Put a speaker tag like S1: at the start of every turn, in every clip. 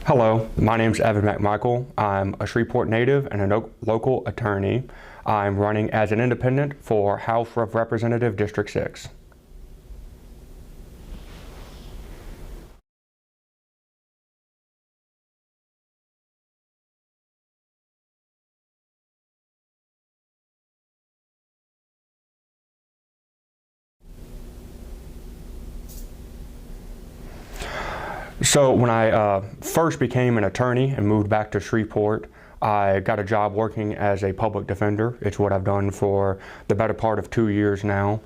S1: Hello, my name is Evan McMichael. I'm a Shreveport native and a local attorney. I'm running as an independent for House of Representative District 6. So when I first became an attorney and moved back to Shreveport, I got a job working as a public defender. It's what I've done for the better part of 2 years now.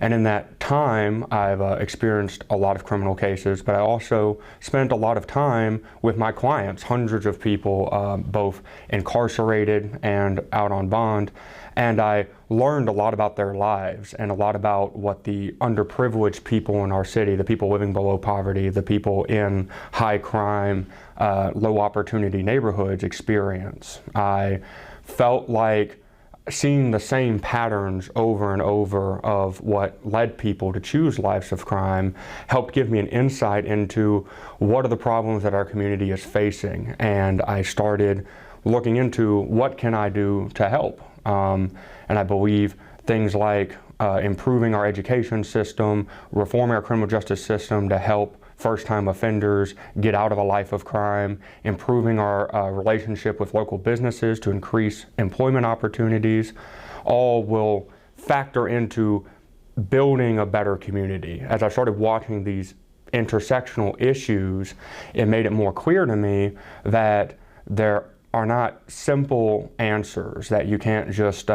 S1: And in that time, I've experienced a lot of criminal cases, but I also spent a lot of time with my clients, hundreds of people, both incarcerated and out on bond. And I learned a lot about their lives and a lot about what the underprivileged people in our city, the people living below poverty, the people in high crime, low opportunity neighborhoods experience. I felt like seeing the same patterns over and over of what led people to choose lives of crime helped give me an insight into what are the problems that our community is facing. And I started looking into what can I do to help. And I believe things like improving our education system, reforming our criminal justice system to help first-time offenders get out of a life of crime, improving our relationship with local businesses to increase employment opportunities, all will factor into building a better community. As I started watching these intersectional issues, it made it more clear to me that there are not simple answers, that you can't just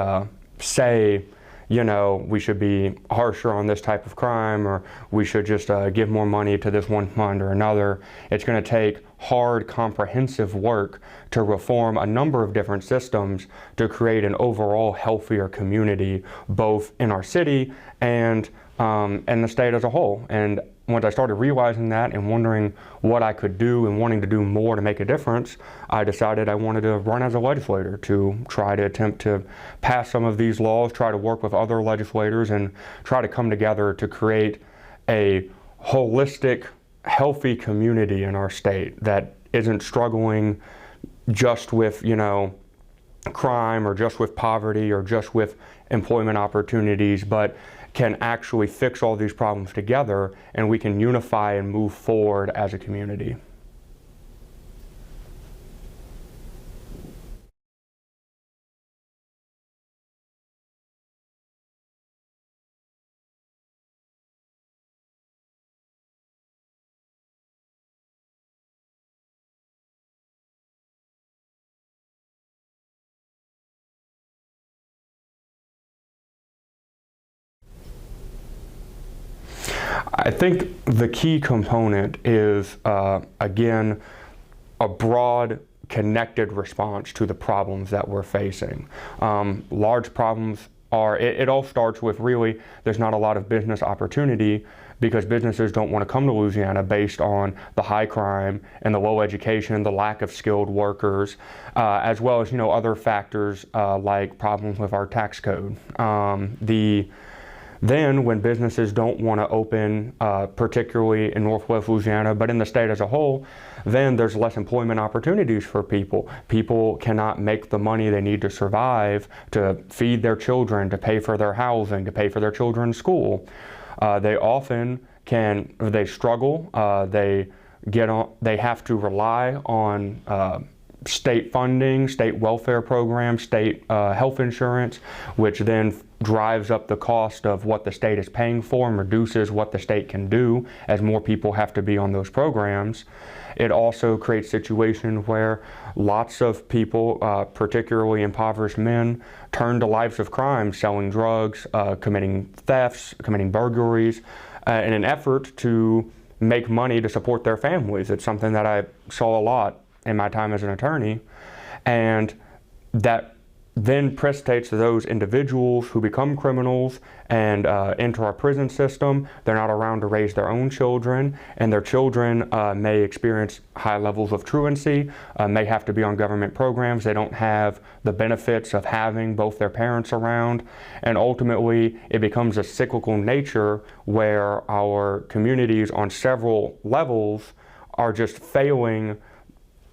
S1: say, you know, we should be harsher on this type of crime, or we should just give more money to this one fund or another. It's going to take hard, comprehensive work to reform a number of different systems to create an overall healthier community, both in our city and the state as a whole. And once I started realizing that and wondering what I could do and wanting to do more to make a difference, I decided I wanted to run as a legislator to try to attempt to pass some of these laws, try to work with other legislators, and try to come together to create a holistic, healthy community in our state that isn't struggling just with, you know, crime or just with poverty or just with employment opportunities, but can actually fix all these problems together, and we can unify and move forward as a community. I think the key component is, again, a broad, connected response to the problems that we're facing. Large problems are, it all starts with really, there's not a lot of business opportunity because businesses don't want to come to Louisiana based on the high crime and the low education, the lack of skilled workers, as well as, you know, other factors like problems with our tax code. Then when businesses don't want to open, particularly in Northwest Louisiana, but in the state as a whole, then there's less employment opportunities for people. People cannot make the money they need to survive, to feed their children, to pay for their housing, to pay for their children's school. They often they struggle, they have to rely on state funding, state welfare programs, state health insurance, which then drives up the cost of what the state is paying for and reduces what the state can do as more people have to be on those programs. It also creates situations where lots of people, particularly impoverished men, turn to lives of crime, selling drugs, committing thefts, committing burglaries, in an effort to make money to support their families. It's something that I saw a lot in my time as an attorney, and that then precipitates those individuals who become criminals and enter our prison system. They're not around to raise their own children, and their children may experience high levels of truancy, may have to be on government programs. They don't have the benefits of having both their parents around, and ultimately it becomes a cyclical nature where our communities on several levels are just failing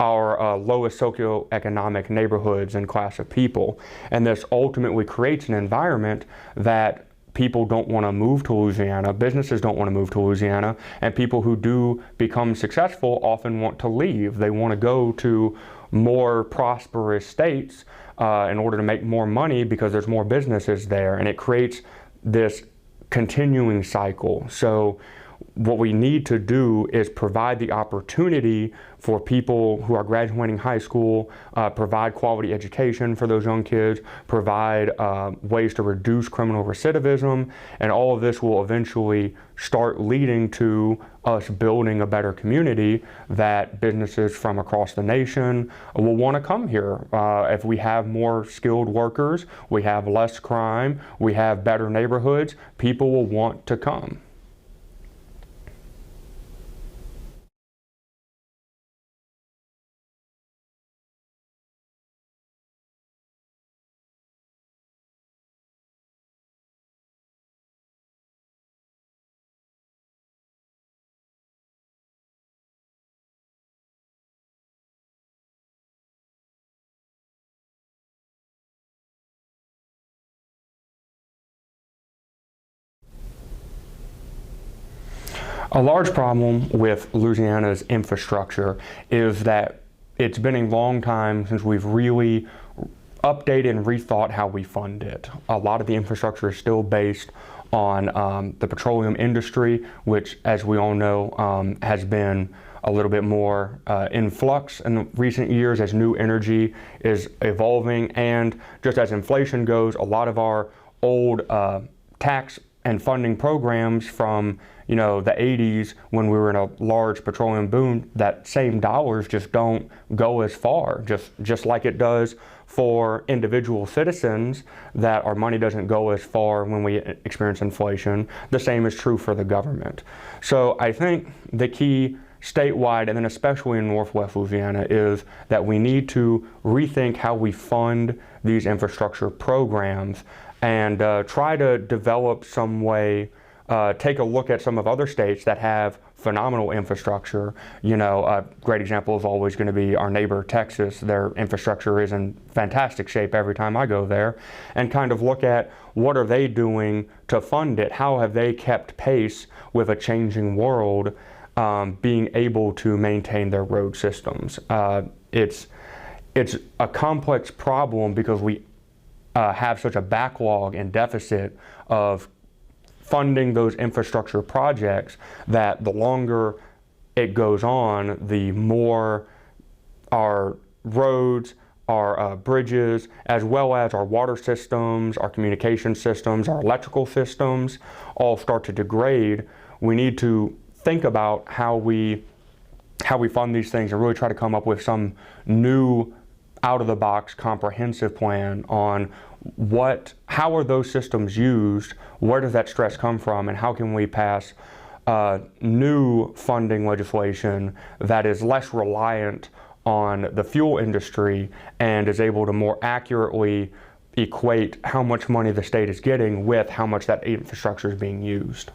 S1: our lowest socioeconomic neighborhoods and class of people. And this ultimately creates an environment that people don't want to move to Louisiana, businesses don't want to move to Louisiana, and people who do become successful often want to leave. They want to go to more prosperous states in order to make more money because there's more businesses there, and it creates this continuing cycle. So what we need to do is provide the opportunity for people who are graduating high school, provide quality education for those young kids, provide ways to reduce criminal recidivism, and all of this will eventually start leading to us building a better community that businesses from across the nation will want to come here. If we have more skilled workers, we have less crime, we have better neighborhoods, people will want to come. A large problem with Louisiana's infrastructure is that it's been a long time since we've really updated and rethought how we fund it. A lot of the infrastructure is still based on the petroleum industry, which, as we all know, has been a little bit more in flux in recent years as new energy is evolving, and just as inflation goes, a lot of our old tax and funding programs from the 80s, when we were in a large petroleum boom, that same dollars just don't go as far, just like it does for individual citizens, that our money doesn't go as far when we experience inflation. The same is true for the government. So I think the key statewide, and then especially in Northwest Louisiana, is that we need to rethink how we fund these infrastructure programs and try to develop some way, take a look at some of other states that have phenomenal infrastructure. A great example is always going to be our neighbor Texas. Their infrastructure is in fantastic shape every time I go there, and kind of look at what are they doing to fund it? How have they kept pace with a changing world, being able to maintain their road systems? It's a complex problem because we have such a backlog and deficit of funding those infrastructure projects that the longer it goes on, the more our roads, our bridges, as well as our water systems, our communication systems, our electrical systems all start to degrade. We need to think about how we fund these things and really try to come up with some new out-of-the-box comprehensive plan on how are those systems used, where does that stress come from, and how can we pass new funding legislation that is less reliant on the fuel industry and is able to more accurately equate how much money the state is getting with how much that infrastructure is being used.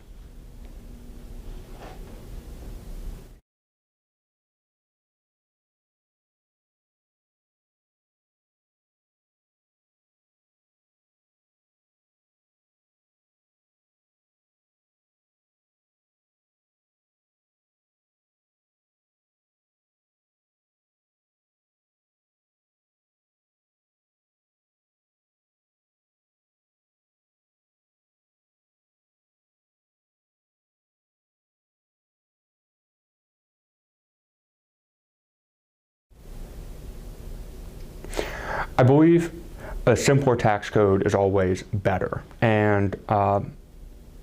S1: I believe a simpler tax code is always better, and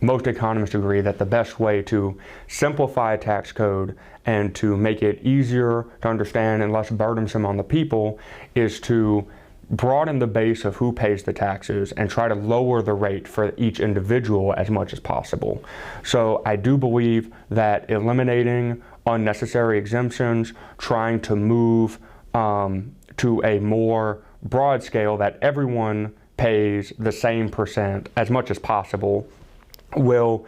S1: most economists agree that the best way to simplify a tax code and to make it easier to understand and less burdensome on the people is to broaden the base of who pays the taxes and try to lower the rate for each individual as much as possible. So I do believe that eliminating unnecessary exemptions, trying to move to a more broad scale that everyone pays the same percent as much as possible will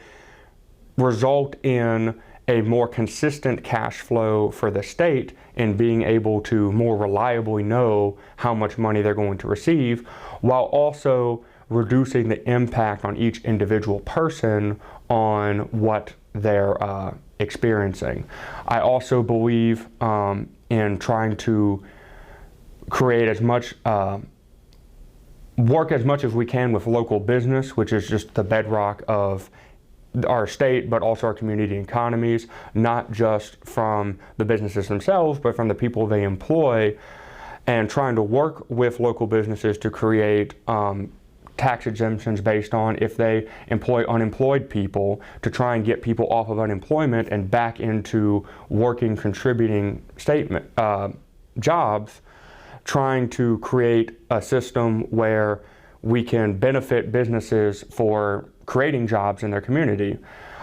S1: result in a more consistent cash flow for the state in being able to more reliably know how much money they're going to receive, while also reducing the impact on each individual person on what they're experiencing. I also believe in trying to create as much work as much as we can with local business, which is just the bedrock of our state, but also our community economies, not just from the businesses themselves, but from the people they employ, and trying to work with local businesses to create tax exemptions based on if they employ unemployed people, to try and get people off of unemployment and back into working, contributing jobs, trying to create a system where we can benefit businesses for creating jobs in their community.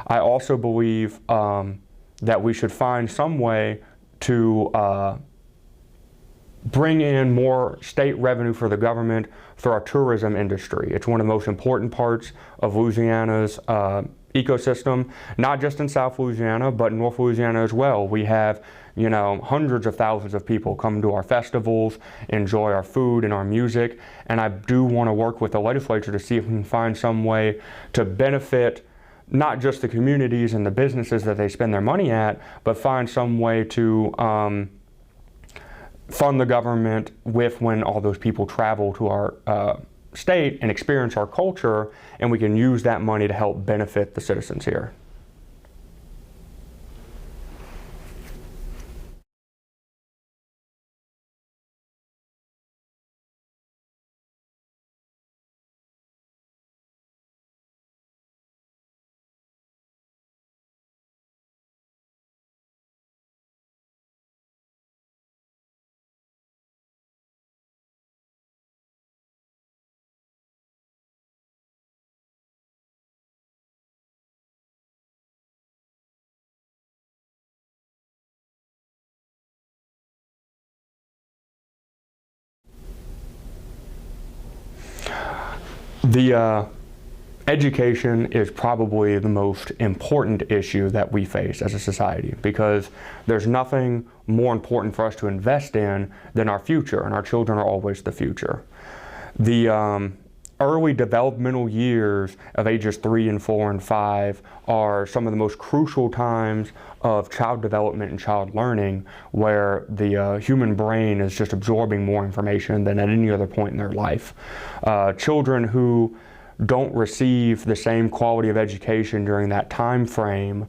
S1: I also believe that we should find some way to bring in more state revenue for the government through our tourism industry. It's one of the most important parts of Louisiana's ecosystem, not just in South Louisiana, but in North Louisiana as well. We have, hundreds of thousands of people come to our festivals, enjoy our food and our music, and I do want to work with the legislature to see if we can find some way to benefit not just the communities and the businesses that they spend their money at, but find some way to fund the government with when all those people travel to our state and experience our culture, and we can use that money to help benefit the citizens here. The education is probably the most important issue that we face as a society, because there's nothing more important for us to invest in than our future, and our children are always the future. The early developmental years of ages 3 and 4 and 5 are some of the most crucial times of child development and child learning, where the human brain is just absorbing more information than at any other point in their life. Children who don't receive the same quality of education during that time frame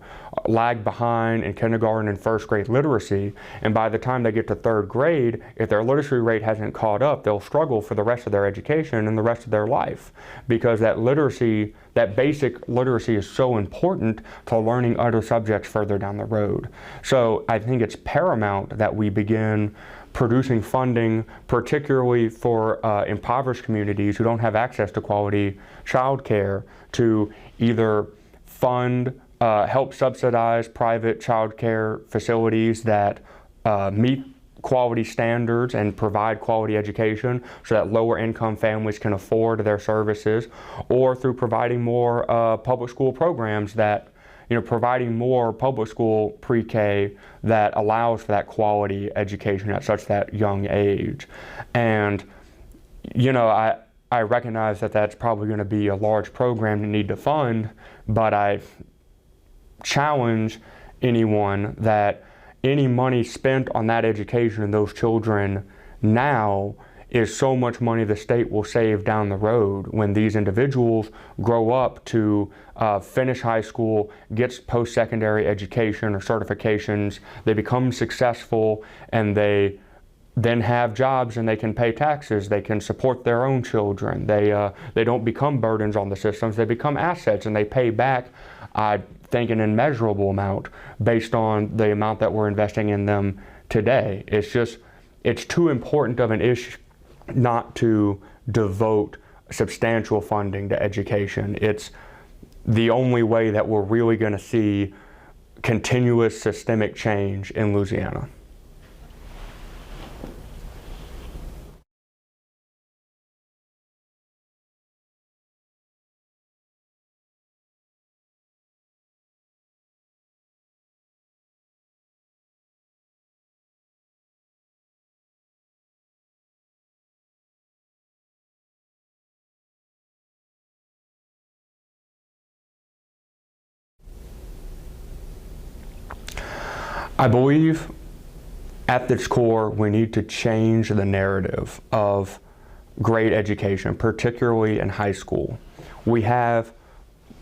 S1: lag behind in kindergarten and first grade literacy, and by the time they get to third grade, if their literacy rate hasn't caught up, they'll struggle for the rest of their education and the rest of their life, because that literacy, that basic literacy, is so important to learning other subjects further down the road. So I think it's paramount that we begin producing funding, particularly for impoverished communities who don't have access to quality child care, to either fund, help subsidize private child care facilities that meet quality standards and provide quality education so that lower income families can afford their services, or through providing more public school programs that, providing more public school pre-K that allows for that quality education at such that young age. And, I recognize that that's probably going to be a large program to need to fund, but I challenge anyone that any money spent on that education of those children now is so much money the state will save down the road when these individuals grow up to finish high school, get post-secondary education or certifications, they become successful, and they then have jobs and they can pay taxes, they can support their own children, they don't become burdens on the systems, they become assets, and they pay back, I think, an immeasurable amount based on the amount that we're investing in them today. It's too important of an issue not to devote substantial funding to education. It's the only way that we're really going to see continuous systemic change in Louisiana. I believe at its core, we need to change the narrative of grade education, particularly in high school. We have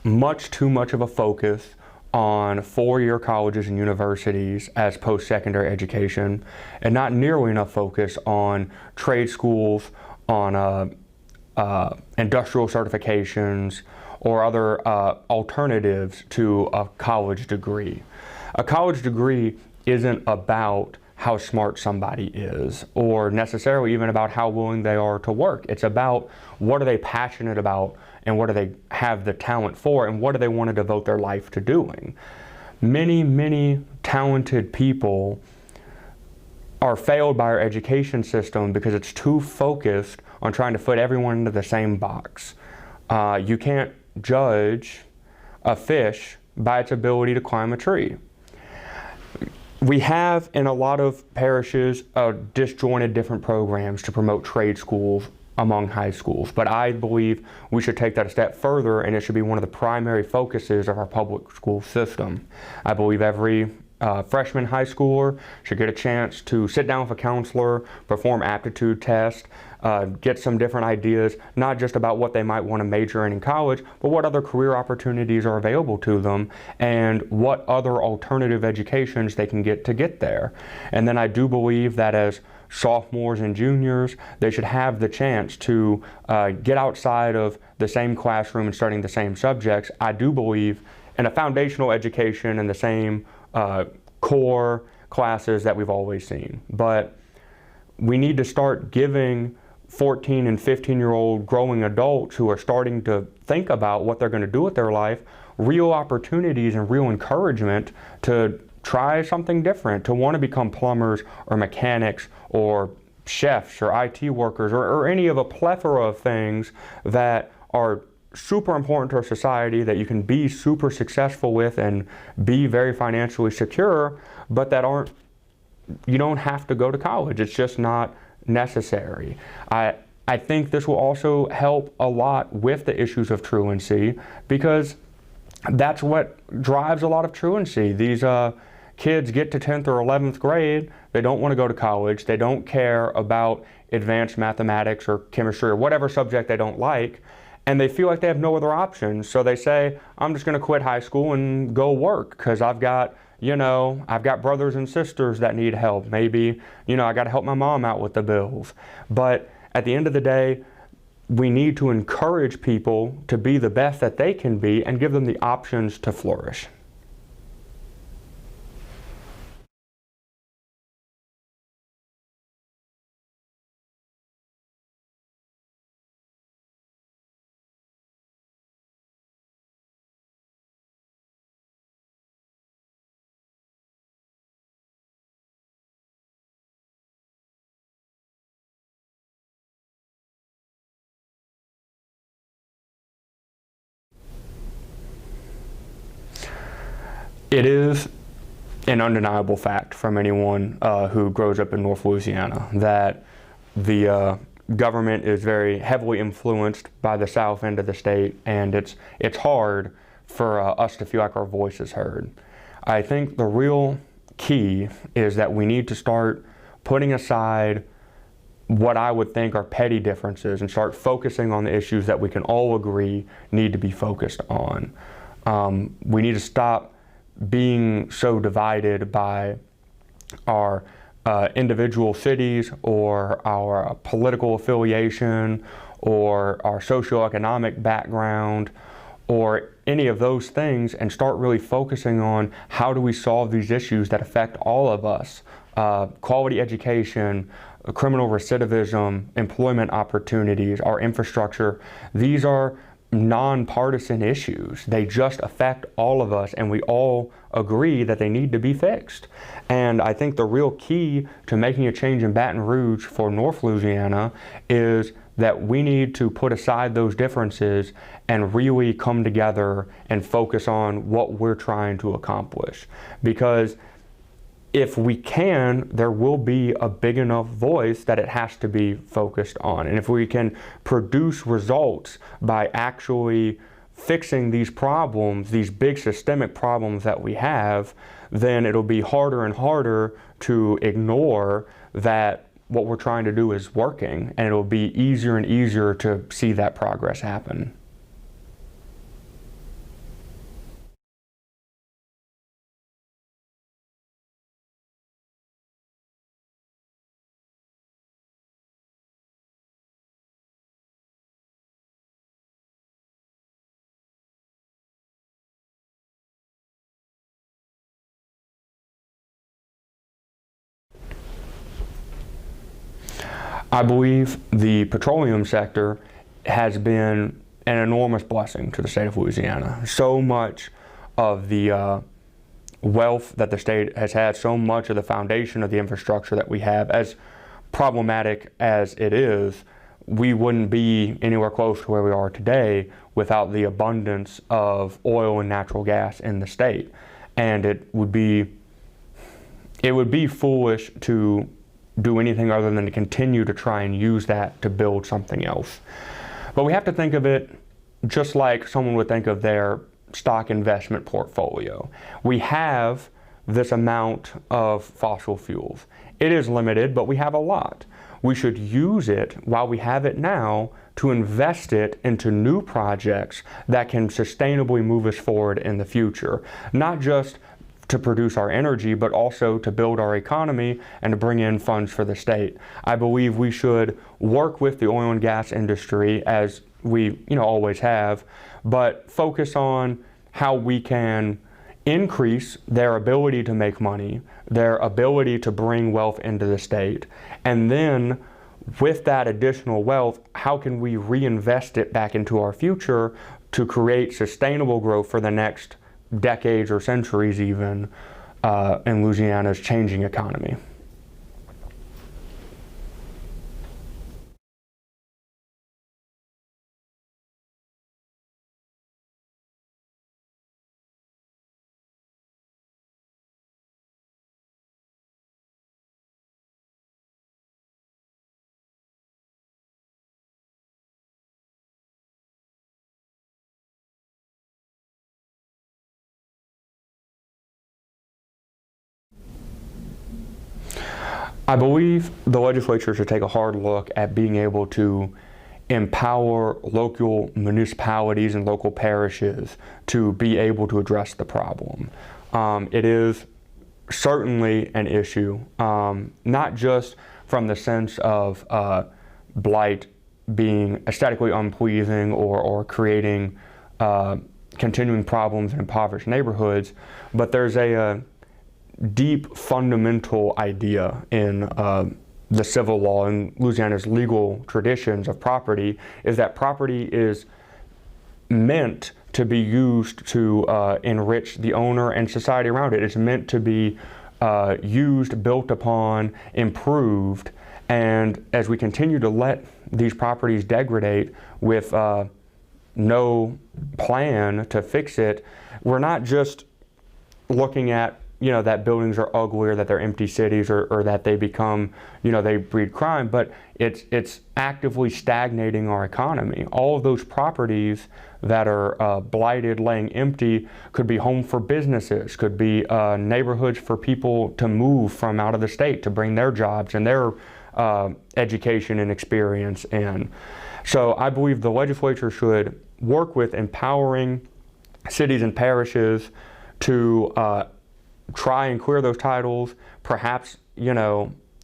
S1: much too much of a focus on four-year colleges and universities as post-secondary education, and not nearly enough focus on trade schools, on industrial certifications, or other alternatives to a college degree. A college degree isn't about how smart somebody is, or necessarily even about how willing they are to work. It's about what are they passionate about, and what do they have the talent for, and what do they want to devote their life to doing. Many talented people are failed by our education system because it's too focused on trying to fit everyone into the same box. You can't judge a fish by its ability to climb a tree. We have in a lot of parishes disjointed different programs to promote trade schools among high schools, but I believe we should take that a step further, and it should be one of the primary focuses of our public school system. I believe every freshman high schooler should get a chance to sit down with a counselor, perform aptitude tests, get some different ideas, not just about what they might want to major in college, but what other career opportunities are available to them and what other alternative educations they can get to get there. And then I do believe that as sophomores and juniors, they should have the chance to get outside of the same classroom and studying the same subjects. I do believe in a foundational education and the same core classes that we've always seen. But we need to start giving 14 and 15-year-old growing adults who are starting to think about what they're going to do with their life real opportunities and real encouragement to try something different, to want to become plumbers or mechanics or chefs or IT workers or any of a plethora of things that are super important to our society that you can be super successful with and be very financially secure, but that you don't have to go to college. It's just not necessary. I think this will also help a lot with the issues of truancy, because that's what drives a lot of truancy. These kids get to 10th or 11th grade, they don't want to go to college, they don't care about advanced mathematics or chemistry or whatever subject they don't like, and they feel like they have no other options. So they say, I'm just going to quit high school and go work because I've got brothers and sisters that need help. Maybe, I got to help my mom out with the bills. But at the end of the day, we need to encourage people to be the best that they can be and give them the options to flourish. It is an undeniable fact from anyone who grows up in North Louisiana that the government is very heavily influenced by the south end of the state, and it's hard for us to feel like our voice is heard. I think the real key is that we need to start putting aside what I would think are petty differences and start focusing on the issues that we can all agree need to be focused on. We need to stop being so divided by our individual cities or our political affiliation or our socioeconomic background or any of those things, and start really focusing on how do we solve these issues that affect all of us. Quality education, criminal recidivism, employment opportunities, our infrastructure. These are nonpartisan issues. They just affect all of us, and we all agree that they need to be fixed. And I think the real key to making a change in Baton Rouge for North Louisiana is that we need to put aside those differences and really come together and focus on what we're trying to accomplish. Because if we can, there will be a big enough voice that it has to be focused on. And if we can produce results by actually fixing these problems, these big systemic problems that we have, then it'll be harder and harder to ignore that what we're trying to do is working, and it'll be easier and easier to see that progress happen. I believe the petroleum sector has been an enormous blessing to the state of Louisiana. So much of the wealth that the state has had, so much of the foundation of the infrastructure that we have, as problematic as it is, we wouldn't be anywhere close to where we are today without the abundance of oil and natural gas in the state. And it would be foolish to do anything other than to continue to try and use that to build something else. But we have to think of it just like someone would think of their stock investment portfolio. We have this amount of fossil fuels. It is limited, but we have a lot. We should use it while we have it now to invest it into new projects that can sustainably move us forward in the future. Not just to produce our energy, but also to build our economy and to bring in funds for the state. I believe we should work with the oil and gas industry as we always have, but focus on how we can increase their ability to make money, their ability to bring wealth into the state, and then with that additional wealth, how can we reinvest it back into our future to create sustainable growth for the next decades or centuries even in Louisiana's changing economy. I believe the legislature should take a hard look at being able to empower local municipalities and local parishes to be able to address the problem. It is certainly an issue, not just from the sense of blight being aesthetically unpleasing or creating continuing problems in impoverished neighborhoods, but there's a deep fundamental idea in the civil law and Louisiana's legal traditions of property is that property is meant to be used to enrich the owner and society around it. It's meant to be used, built upon, improved, and as we continue to let these properties degrade with no plan to fix it, we're not just looking at that buildings are ugly or that they're empty cities or that they become, they breed crime, but it's actively stagnating our economy. All of those properties that are blighted, laying empty, could be home for businesses, could be neighborhoods for people to move from out of the state to bring their jobs and their education and experience in. So I believe the legislature should work with empowering cities and parishes to try and clear those titles, perhaps,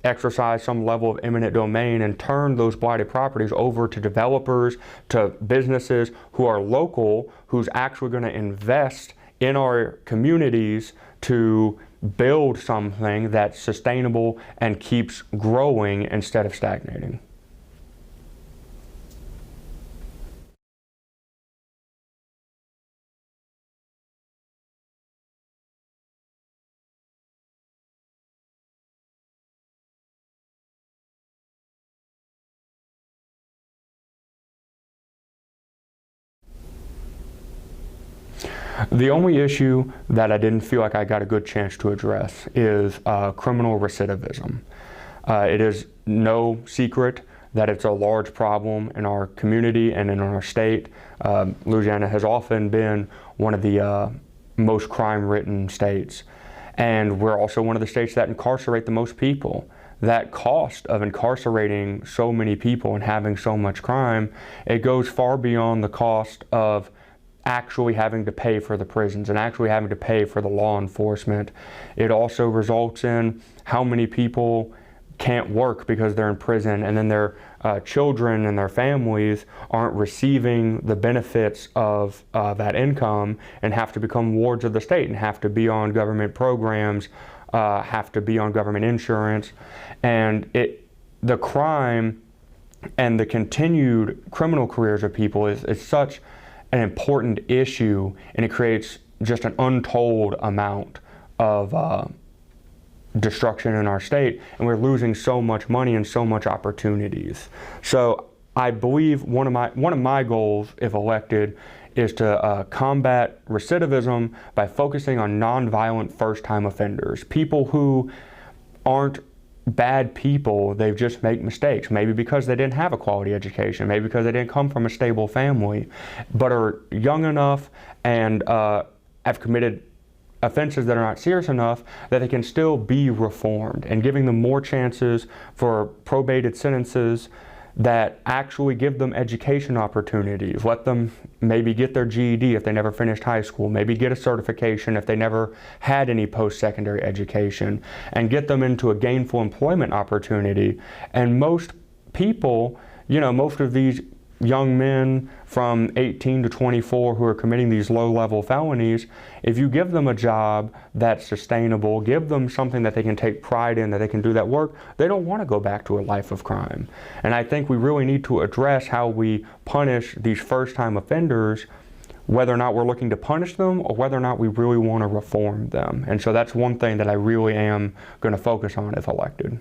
S1: exercise some level of eminent domain and turn those blighted properties over to developers, to businesses who are local, who's actually going to invest in our communities to build something that's sustainable and keeps growing instead of stagnating. The only issue that I didn't feel like I got a good chance to address is criminal recidivism. It is no secret that it's a large problem in our community and in our state. Louisiana has often been one of the most crime-ridden states. And we're also one of the states that incarcerate the most people. That cost of incarcerating so many people and having so much crime, it goes far beyond the cost of actually having to pay for the prisons and actually having to pay for the law enforcement. It also results in how many people can't work because they're in prison, and then their children and their families aren't receiving the benefits of that income and have to become wards of the state and have to be on government programs, have to be on government insurance. And the crime and the continued criminal careers of people is such an important issue, and it creates just an untold amount of destruction in our state, and we're losing so much money and so much opportunities. So I believe one of my goals, if elected, is to combat recidivism by focusing on nonviolent first-time offenders, people who aren't bad people, they just make mistakes, maybe because they didn't have a quality education, maybe because they didn't come from a stable family, but are young enough and have committed offenses that are not serious enough that they can still be reformed, and giving them more chances for probated sentences that actually give them education opportunities. Let them maybe get their GED if they never finished high school, maybe get a certification if they never had any post-secondary education, and get them into a gainful employment opportunity. And most people, most of these young men from 18 to 24 who are committing these low-level felonies, if you give them a job that's sustainable, give them something that they can take pride in, that they can do that work, they don't want to go back to a life of crime. And I think we really need to address how we punish these first-time offenders, whether or not we're looking to punish them or whether or not we really want to reform them. And so that's one thing that I really am going to focus on if elected.